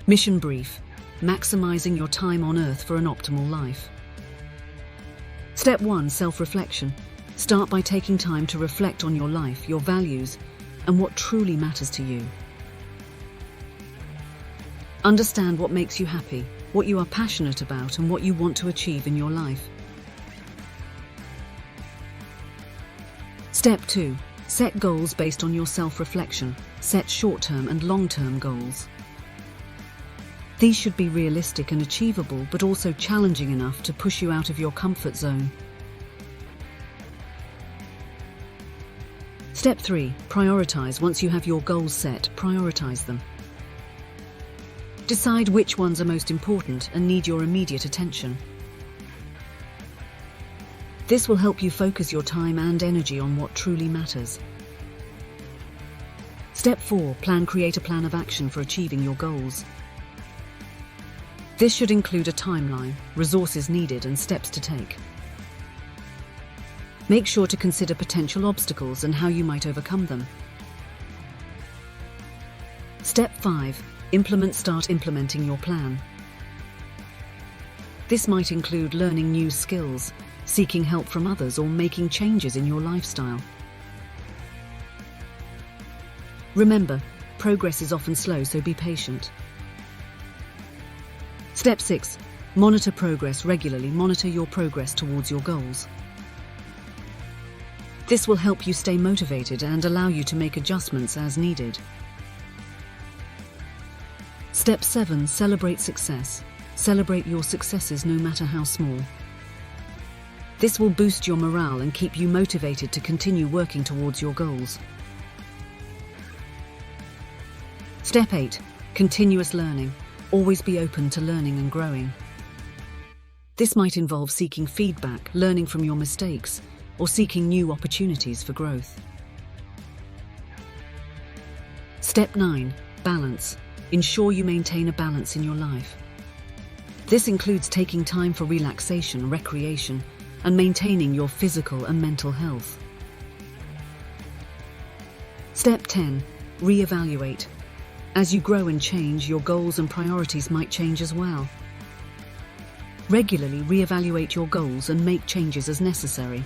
Mission brief: maximizing your time on Earth for an optimal life. Step 1: self-reflection. Start by taking time to reflect on your life, your values, and what truly matters to you. Understand what makes you happy, what you are passionate about, and what you want to achieve in your life. Step 2: set goals based on your self-reflection. Set short-term and long-term goals. These should be realistic and achievable, but also challenging enough to push you out of your comfort zone. Step 3: prioritize. Once you have your goals set, prioritize them. Decide which ones are most important and need your immediate attention. This will help you focus your time and energy on what truly matters. Step 4: create a plan of action for achieving your goals. This should include a timeline, resources needed, and steps to take. Make sure to consider potential obstacles and how you might overcome them. Step 5: start implementing your plan. This might include learning new skills, seeking help from others, or making changes in your lifestyle. Remember, progress is often slow, so be patient. Step 6: monitor progress regularly. Monitor your progress towards your goals. This will help you stay motivated and allow you to make adjustments as needed. Step 7: celebrate success. Celebrate your successes, no matter how small. This will boost your morale and keep you motivated to continue working towards your goals. Step 8: continuous learning. Always be open to learning and growing. This might involve seeking feedback, learning from your mistakes, or seeking new opportunities for growth. Step 9: balance. Ensure you maintain a balance in your life. This includes taking time for relaxation, recreation, and maintaining your physical and mental health. Step 10: reevaluate. As you grow and change, your goals and priorities might change as well. Regularly reevaluate your goals and make changes as necessary.